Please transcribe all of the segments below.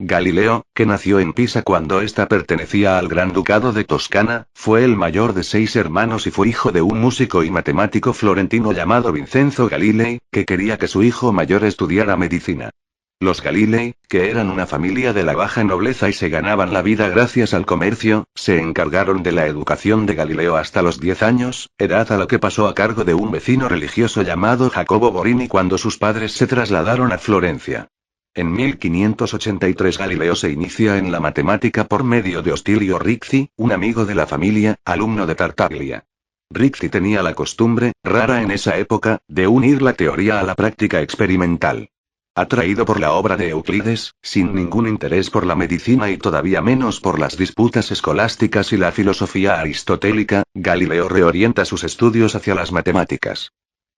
Galileo, que nació en Pisa cuando ésta pertenecía al Gran Ducado de Toscana, fue el mayor de 6 hermanos y fue hijo de un músico y matemático florentino llamado Vincenzo Galilei, que quería que su hijo mayor estudiara medicina. Los Galilei, que eran una familia de la baja nobleza y se ganaban la vida gracias al comercio, se encargaron de la educación de Galileo hasta los 10 años, edad a la que pasó a cargo de un vecino religioso llamado Jacobo Borini cuando sus padres se trasladaron a Florencia. En 1583 Galileo se inicia en la matemática por medio de Ostilio Ricci, un amigo de la familia, alumno de Tartaglia. Ricci tenía la costumbre, rara en esa época, de unir la teoría a la práctica experimental. Atraído por la obra de Euclides, sin ningún interés por la medicina y todavía menos por las disputas escolásticas y la filosofía aristotélica, Galileo reorienta sus estudios hacia las matemáticas.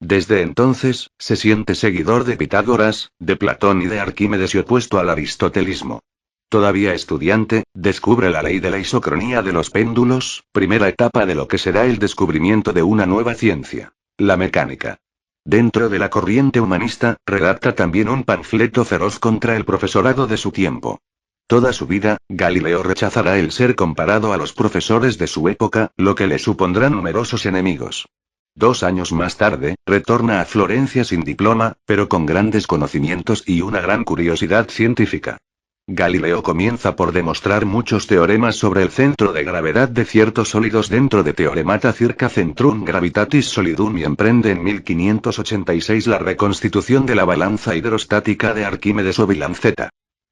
Desde entonces, se siente seguidor de Pitágoras, de Platón y de Arquímedes y opuesto al aristotelismo. Todavía estudiante, descubre la ley de la isocronía de los péndulos, primera etapa de lo que será el descubrimiento de una nueva ciencia, la mecánica. Dentro de la corriente humanista, redacta también un panfleto feroz contra el profesorado de su tiempo. Toda su vida, Galileo rechazará el ser comparado a los profesores de su época, lo que le supondrá numerosos enemigos. 2 años más tarde, retorna a Florencia sin diploma, pero con grandes conocimientos y una gran curiosidad científica. Galileo comienza por demostrar muchos teoremas sobre el centro de gravedad de ciertos sólidos dentro de Theoremata circa centrum gravitatis solidum y emprende en 1586 la reconstitución de la balanza hidrostática de Arquímedes o bilanceta.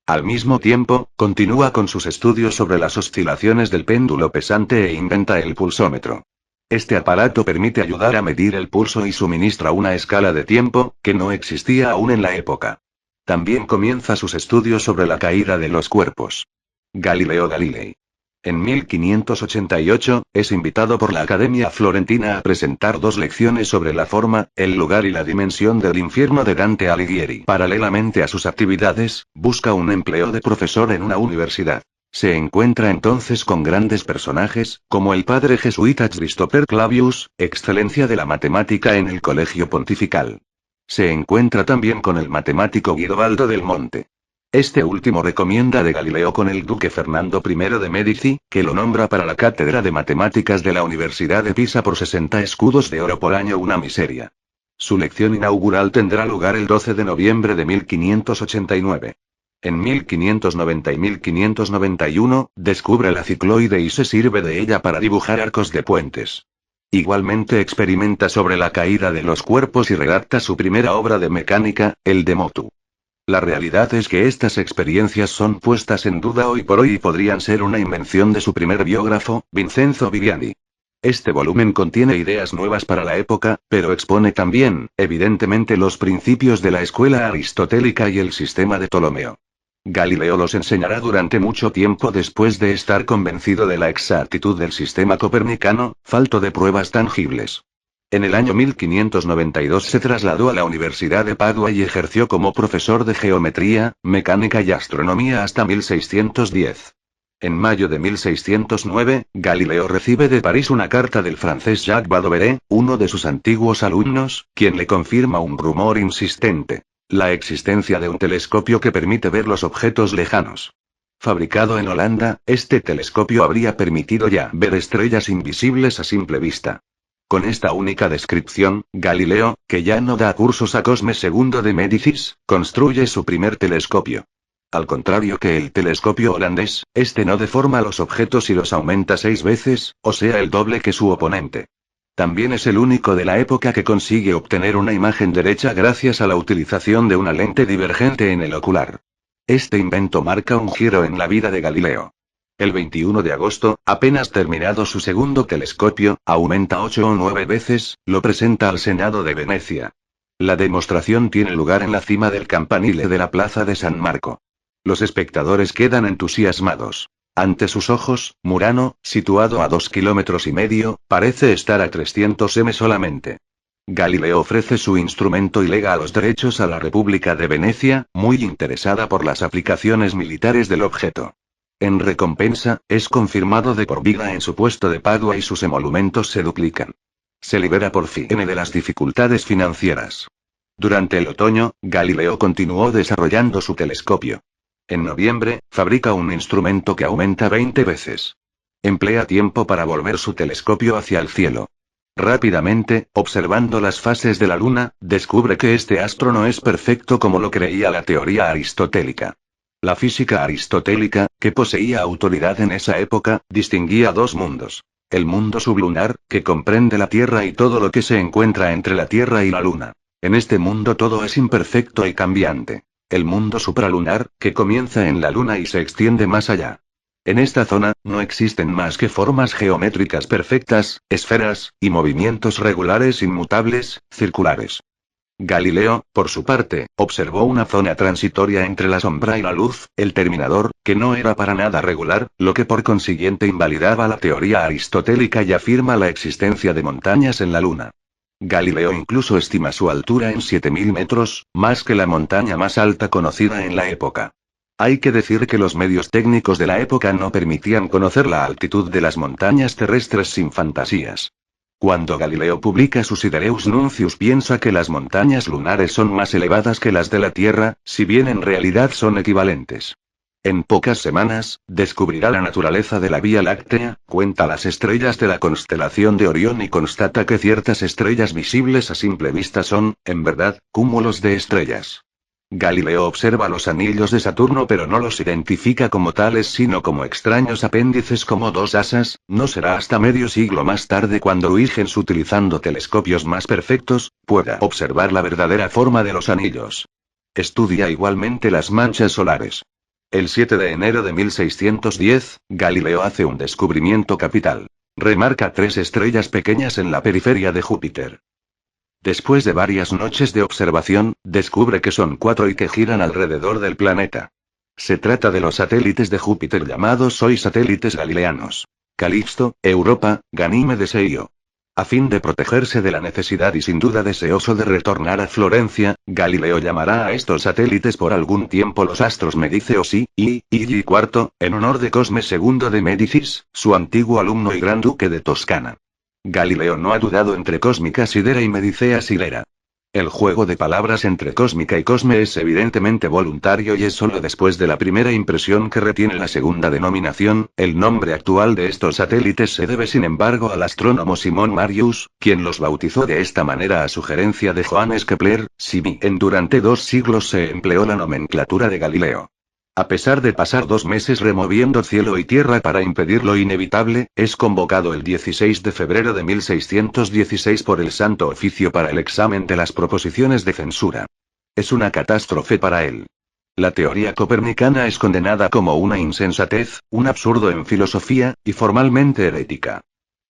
Al mismo tiempo, continúa con sus estudios sobre las oscilaciones del péndulo pesante e inventa el pulsómetro. Este aparato permite ayudar a medir el pulso y suministra una escala de tiempo, que no existía aún en la época. También comienza sus estudios sobre la caída de los cuerpos. Galileo Galilei. En 1588, es invitado por la Academia Florentina a presentar 2 lecciones sobre la forma, el lugar y la dimensión del infierno de Dante Alighieri. Paralelamente a sus actividades, busca un empleo de profesor en una universidad. Se encuentra entonces con grandes personajes, como el padre jesuita Christopher Clavius, excelencia de la matemática en el Colegio Pontifical. Se encuentra también con el matemático Guidobaldo del Monte. Este último recomienda de Galileo con el duque Fernando I de Medici, que lo nombra para la cátedra de matemáticas de la Universidad de Pisa por 60 escudos de oro por año, una miseria. Su lección inaugural tendrá lugar el 12 de noviembre de 1589. En 1590 y 1591, descubre la cicloide y se sirve de ella para dibujar arcos de puentes. Igualmente experimenta sobre la caída de los cuerpos y redacta su primera obra de mecánica, el De Motu. La realidad es que estas experiencias son puestas en duda hoy por hoy y podrían ser una invención de su primer biógrafo, Vincenzo Viviani. Este volumen contiene ideas nuevas para la época, pero expone también, evidentemente, los principios de la escuela aristotélica y el sistema de Ptolomeo. Galileo los enseñará durante mucho tiempo después de estar convencido de la exactitud del sistema copernicano, falto de pruebas tangibles. En el año 1592 se trasladó a la Universidad de Padua y ejerció como profesor de geometría, mecánica y astronomía hasta 1610. En mayo de 1609, Galileo recibe de París una carta del francés Jacques Badoberé, uno de sus antiguos alumnos, quien le confirma un rumor insistente: la existencia de un telescopio que permite ver los objetos lejanos. Fabricado en Holanda, este telescopio habría permitido ya ver estrellas invisibles a simple vista. Con esta única descripción, Galileo, que ya no da cursos a Cosme II de Médicis, construye su primer telescopio. Al contrario que el telescopio holandés, este no deforma los objetos y los aumenta 6 veces, o sea el doble que su oponente. También es el único de la época que consigue obtener una imagen derecha gracias a la utilización de una lente divergente en el ocular. Este invento marca un giro en la vida de Galileo. El 21 de agosto, apenas terminado su segundo telescopio, aumenta 8 o 9 veces, lo presenta al Senado de Venecia. La demostración tiene lugar en la cima del campanile de la Plaza de San Marco. Los espectadores quedan entusiasmados. Ante sus ojos, Murano, situado a 2,5 kilómetros, parece estar a 300 m solamente. Galileo ofrece su instrumento y lega los derechos a la República de Venecia, muy interesada por las aplicaciones militares del objeto. En recompensa, es confirmado de por vida en su puesto de Padua y sus emolumentos se duplican. Se libera por fin de las dificultades financieras. Durante el otoño, Galileo continuó desarrollando su telescopio. En noviembre, fabrica un instrumento que aumenta 20 veces. Emplea tiempo para volver su telescopio hacia el cielo. Rápidamente, observando las fases de la Luna, descubre que este astro no es perfecto como lo creía la teoría aristotélica. La física aristotélica, que poseía autoridad en esa época, distinguía dos mundos. El mundo sublunar, que comprende la Tierra y todo lo que se encuentra entre la Tierra y la Luna. En este mundo todo es imperfecto y cambiante. El mundo supralunar, que comienza en la Luna y se extiende más allá. En esta zona, no existen más que formas geométricas perfectas, esferas, y movimientos regulares inmutables, circulares. Galileo, por su parte, observó una zona transitoria entre la sombra y la luz, el terminador, que no era para nada regular, lo que por consiguiente invalidaba la teoría aristotélica y afirma la existencia de montañas en la Luna. Galileo incluso estima su altura en 7000 metros, más que la montaña más alta conocida en la época. Hay que decir que los medios técnicos de la época no permitían conocer la altitud de las montañas terrestres sin fantasías. Cuando Galileo publica su Sidereus Nuncius piensa que las montañas lunares son más elevadas que las de la Tierra, si bien en realidad son equivalentes. En pocas semanas, descubrirá la naturaleza de la Vía Láctea, cuenta las estrellas de la constelación de Orión y constata que ciertas estrellas visibles a simple vista son, en verdad, cúmulos de estrellas. Galileo observa los anillos de Saturno pero no los identifica como tales sino como extraños apéndices como dos asas. No será hasta medio siglo más tarde cuando Huygens, utilizando telescopios más perfectos, pueda observar la verdadera forma de los anillos. Estudia igualmente las manchas solares. El 7 de enero de 1610, Galileo hace un descubrimiento capital. Remarca 3 estrellas pequeñas en la periferia de Júpiter. Después de varias noches de observación, descubre que son 4 y que giran alrededor del planeta. Se trata de los satélites de Júpiter llamados hoy satélites galileanos. Calixto, Europa, Ganímedes e Io. A fin de protegerse de la necesidad y sin duda deseoso de retornar a Florencia, Galileo llamará a estos satélites por algún tiempo los astros Medíceos y IV, en honor de Cosme II de Médicis, su antiguo alumno y gran duque de Toscana. Galileo no ha dudado entre Cósmica Sidera y Medicea Sidera. El juego de palabras entre cósmica y cosme es evidentemente voluntario y es solo después de la primera impresión que retiene la segunda denominación. El nombre actual de estos satélites se debe sin embargo al astrónomo Simón Marius, quien los bautizó de esta manera a sugerencia de Johannes Kepler. Si bien durante 2 siglos se empleó la nomenclatura de Galileo. A pesar de pasar 2 meses removiendo cielo y tierra para impedir lo inevitable, es convocado el 16 de febrero de 1616 por el Santo Oficio para el examen de las proposiciones de censura. Es una catástrofe para él. La teoría copernicana es condenada como una insensatez, un absurdo en filosofía, y formalmente herética.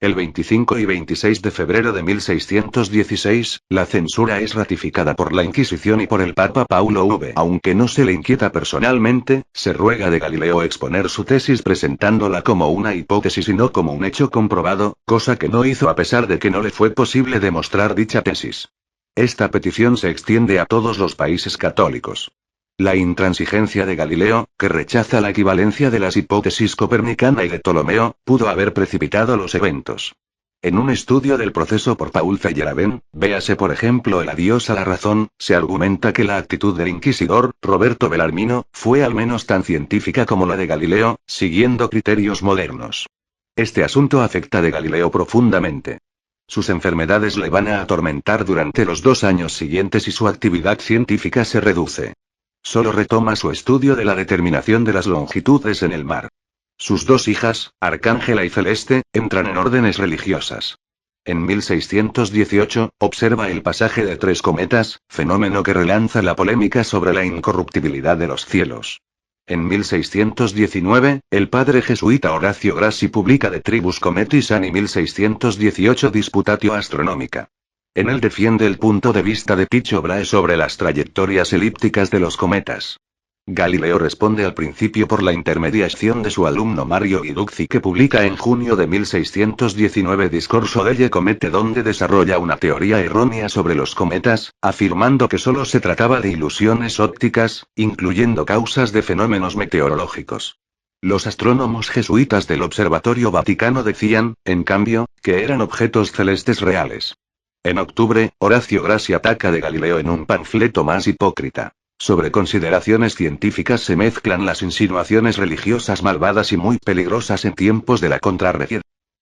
El 25 y 26 de febrero de 1616, la censura es ratificada por la Inquisición y por el Papa Paulo V. Aunque no se le inquieta personalmente, se ruega de Galileo exponer su tesis presentándola como una hipótesis y no como un hecho comprobado, cosa que no hizo a pesar de que no le fue posible demostrar dicha tesis. Esta petición se extiende a todos los países católicos. La intransigencia de Galileo, que rechaza la equivalencia de las hipótesis copernicana y de Ptolomeo, pudo haber precipitado los eventos. En un estudio del proceso por Paul Feyerabend, véase por ejemplo el Adiós a la razón, se argumenta que la actitud del inquisidor, Roberto Belarmino, fue al menos tan científica como la de Galileo, siguiendo criterios modernos. Este asunto afecta de Galileo profundamente. Sus enfermedades le van a atormentar durante los 2 años siguientes y su actividad científica se reduce. Solo retoma su estudio de la determinación de las longitudes en el mar. Sus 2 hijas, Arcángela y Celeste, entran en órdenes religiosas. En 1618, observa el pasaje de 3 cometas, fenómeno que relanza la polémica sobre la incorruptibilidad de los cielos. En 1619, el padre jesuita Horacio Grassi publica De Tribus Cometis Anni 1618 Disputatio Astronomica. En él defiende el punto de vista de Tycho Brahe sobre las trayectorias elípticas de los cometas. Galileo responde al principio por la intermediación de su alumno Mario Guiduzzi, que publica en junio de 1619 Discorso delle Comete, donde desarrolla una teoría errónea sobre los cometas, afirmando que solo se trataba de ilusiones ópticas, incluyendo causas de fenómenos meteorológicos. Los astrónomos jesuitas del Observatorio Vaticano decían, en cambio, que eran objetos celestes reales. En octubre, Horacio Grassi ataca de Galileo en un panfleto más hipócrita. Sobre consideraciones científicas se mezclan las insinuaciones religiosas malvadas y muy peligrosas en tiempos de la Contrarreforma.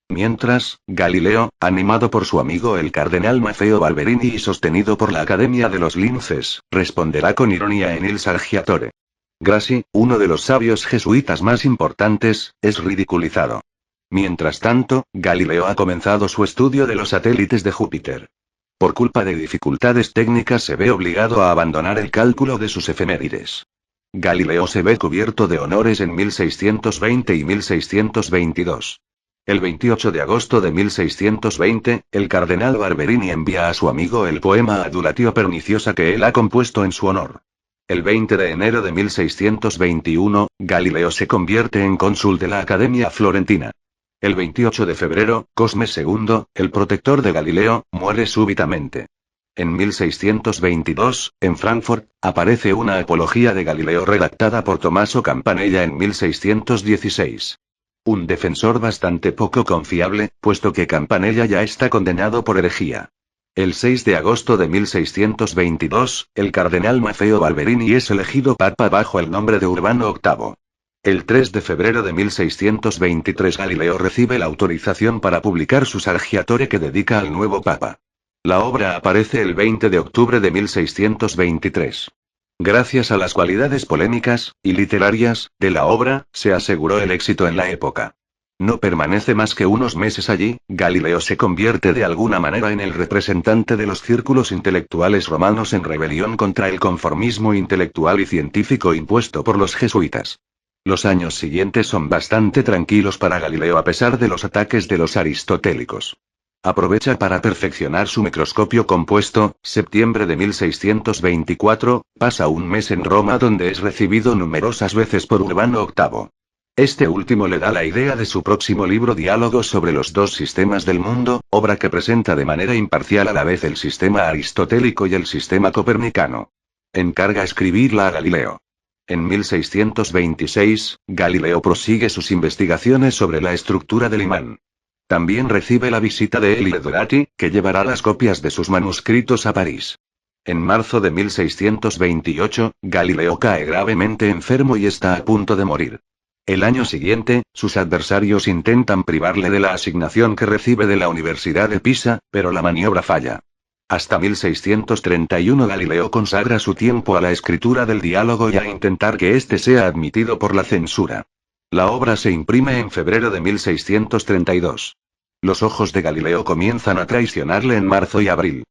Mientras, Galileo, animado por su amigo el cardenal Maffeo Barberini y sostenido por la Academia de los Linces, responderá con ironía en Il Saggiatore. Grassi, uno de los sabios jesuitas más importantes, es ridiculizado. Mientras tanto, Galileo ha comenzado su estudio de los satélites de Júpiter. Por culpa de dificultades técnicas se ve obligado a abandonar el cálculo de sus efemérides. Galileo se ve cubierto de honores en 1620 y 1622. El 28 de agosto de 1620, el cardenal Barberini envía a su amigo el poema Adulatio Perniciosa que él ha compuesto en su honor. El 20 de enero de 1621, Galileo se convierte en cónsul de la Academia Florentina. El 28 de febrero, Cosme II, el protector de Galileo, muere súbitamente. En 1622, en Frankfurt, aparece una apología de Galileo redactada por Tommaso Campanella en 1616. Un defensor bastante poco confiable, puesto que Campanella ya está condenado por herejía. El 6 de agosto de 1622, el cardenal Maffeo Barberini es elegido papa bajo el nombre de Urbano VIII. El 3 de febrero de 1623 Galileo recibe la autorización para publicar su Saggiatore que dedica al nuevo papa. La obra aparece el 20 de octubre de 1623. Gracias a las cualidades polémicas, y literarias, de la obra, se aseguró el éxito en la época. No permanece más que unos meses allí, Galileo se convierte de alguna manera en el representante de los círculos intelectuales romanos en rebelión contra el conformismo intelectual y científico impuesto por los jesuitas. Los años siguientes son bastante tranquilos para Galileo a pesar de los ataques de los aristotélicos. Aprovecha para perfeccionar su microscopio compuesto, septiembre de 1624, pasa un mes en Roma donde es recibido numerosas veces por Urbano VIII. Este último le da la idea de su próximo libro Diálogos sobre los dos sistemas del mundo, obra que presenta de manera imparcial a la vez el sistema aristotélico y el sistema copernicano. Encarga escribirla a Galileo. En 1626, Galileo prosigue sus investigaciones sobre la estructura del imán. También recibe la visita de Elie Dorati, que llevará las copias de sus manuscritos a París. En marzo de 1628, Galileo cae gravemente enfermo y está a punto de morir. El año siguiente, sus adversarios intentan privarle de la asignación que recibe de la Universidad de Pisa, pero la maniobra falla. Hasta 1631 Galileo consagra su tiempo a la escritura del diálogo y a intentar que éste sea admitido por la censura. La obra se imprime en febrero de 1632. Los ojos de Galileo comienzan a traicionarle en marzo y abril.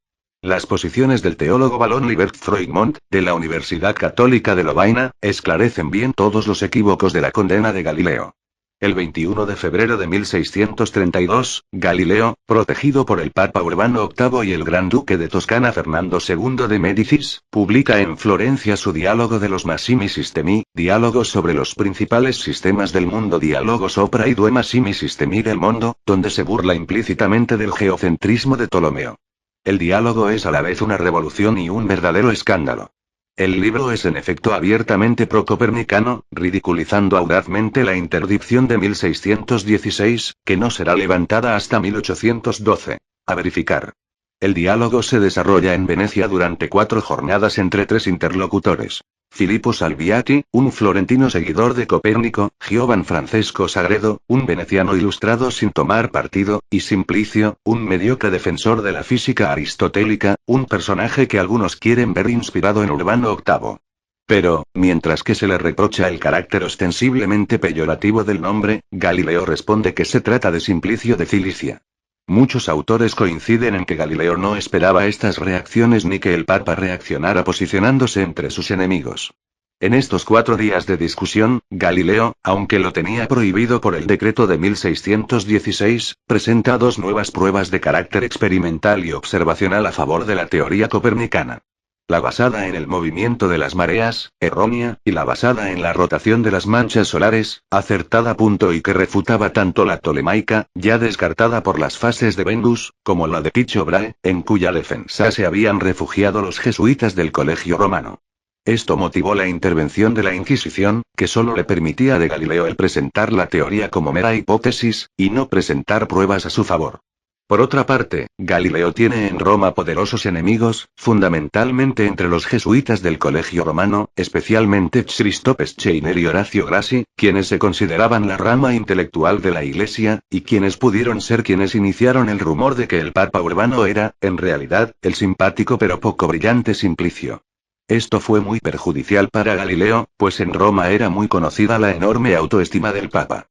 Las posiciones del teólogo Valon Libert Froidmont, de la Universidad Católica de Lovaina, esclarecen bien todos los equívocos de la condena de Galileo. El 21 de febrero de 1632, Galileo, protegido por el Papa Urbano VIII y el Gran Duque de Toscana Fernando II de Médicis, publica en Florencia su Diálogo de los Massimi Sistemi, diálogos sobre los principales sistemas del mundo, diálogos sopra i due massimi sistemi del mundo, donde se burla implícitamente del geocentrismo de Ptolomeo. El diálogo es a la vez una revolución y un verdadero escándalo. El libro es en efecto abiertamente pro-copernicano, ridiculizando audazmente la interdicción de 1616, que no será levantada hasta 1812. A verificar. El diálogo se desarrolla en Venecia durante 4 jornadas entre 3 interlocutores. Filippo Salviati, un florentino seguidor de Copérnico, Giovan Francesco Sagredo, un veneciano ilustrado sin tomar partido, y Simplicio, un mediocre defensor de la física aristotélica, un personaje que algunos quieren ver inspirado en Urbano VIII. Pero, mientras que se le reprocha el carácter ostensiblemente peyorativo del nombre, Galileo responde que se trata de Simplicio de Cilicia. Muchos autores coinciden en que Galileo no esperaba estas reacciones ni que el Papa reaccionara posicionándose entre sus enemigos. En estos 4 días de discusión, Galileo, aunque lo tenía prohibido por el decreto de 1616, presenta 2 nuevas pruebas de carácter experimental y observacional a favor de la teoría copernicana. La basada en el movimiento de las mareas, errónea, y la basada en la rotación de las manchas solares, acertada. Y que refutaba tanto la tolemaica, ya descartada por las fases de Venus, como la de Tycho Brahe, en cuya defensa se habían refugiado los jesuitas del Colegio Romano. Esto motivó la intervención de la Inquisición, que solo le permitía a Galileo el presentar la teoría como mera hipótesis, y no presentar pruebas a su favor. Por otra parte, Galileo tiene en Roma poderosos enemigos, fundamentalmente entre los jesuitas del Colegio Romano, especialmente Christophe Scheiner y Horacio Grassi, quienes se consideraban la rama intelectual de la Iglesia, y quienes pudieron ser quienes iniciaron el rumor de que el Papa Urbano era, en realidad, el simpático pero poco brillante Simplicio. Esto fue muy perjudicial para Galileo, pues en Roma era muy conocida la enorme autoestima del Papa.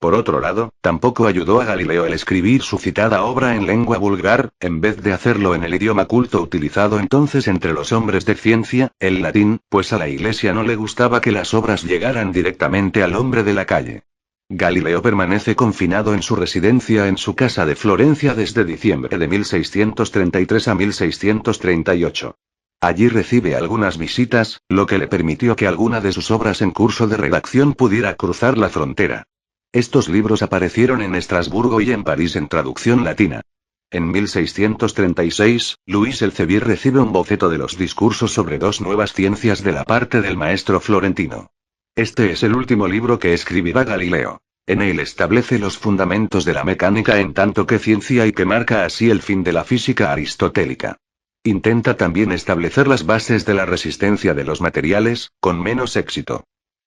Por otro lado, tampoco ayudó a Galileo el escribir su citada obra en lengua vulgar, en vez de hacerlo en el idioma culto utilizado entonces entre los hombres de ciencia, el latín, pues a la Iglesia no le gustaba que las obras llegaran directamente al hombre de la calle. Galileo permanece confinado en su residencia en su casa de Florencia desde diciembre de 1633 a 1638. Allí recibe algunas visitas, lo que le permitió que alguna de sus obras en curso de redacción pudiera cruzar la frontera. Estos libros aparecieron en Estrasburgo y en París en traducción latina. En 1636, Luis Elzevir recibe un boceto de los discursos sobre dos nuevas ciencias de la parte del maestro florentino. Este es el último libro que escribirá Galileo. En él establece los fundamentos de la mecánica en tanto que ciencia y que marca así el fin de la física aristotélica. Intenta también establecer las bases de la resistencia de los materiales, con menos éxito.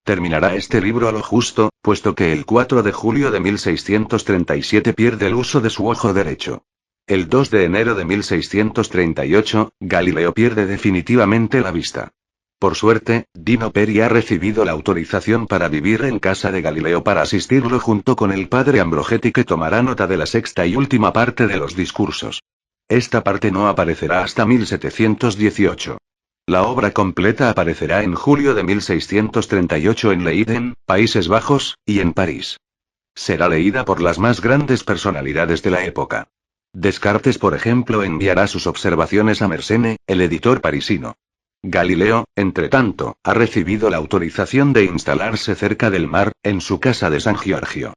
Terminará este libro a lo justo, puesto que el 4 de julio de 1637 pierde el uso de su ojo derecho. El 2 de enero de 1638, Galileo pierde definitivamente la vista. Por suerte, Dino Peri ha recibido la autorización para vivir en casa de Galileo para asistirlo junto con el padre Ambrogetti que tomará nota de la sexta y última parte de los discursos. Esta parte no aparecerá hasta 1718. La obra completa aparecerá en julio de 1638 en Leiden, Países Bajos, y en París. Será leída por las más grandes personalidades de la época. Descartes, por ejemplo, enviará sus observaciones a Mersenne, el editor parisino. Galileo, entretanto, ha recibido la autorización de instalarse cerca del mar, en su casa de San Giorgio.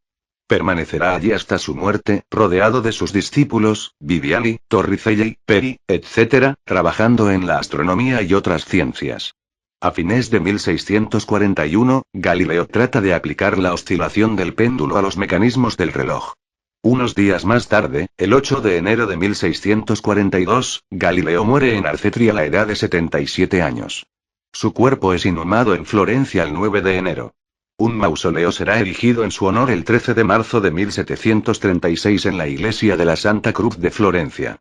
Permanecerá allí hasta su muerte, rodeado de sus discípulos, Viviani, Torricelli, Peri, etc., trabajando en la astronomía y otras ciencias. A fines de 1641, Galileo trata de aplicar la oscilación del péndulo a los mecanismos del reloj. Unos días más tarde, el 8 de enero de 1642, Galileo muere en Arcetri a la edad de 77 años. Su cuerpo es inhumado en Florencia el 9 de enero. Un mausoleo será erigido en su honor el 13 de marzo de 1736 en la iglesia de la Santa Cruz de Florencia.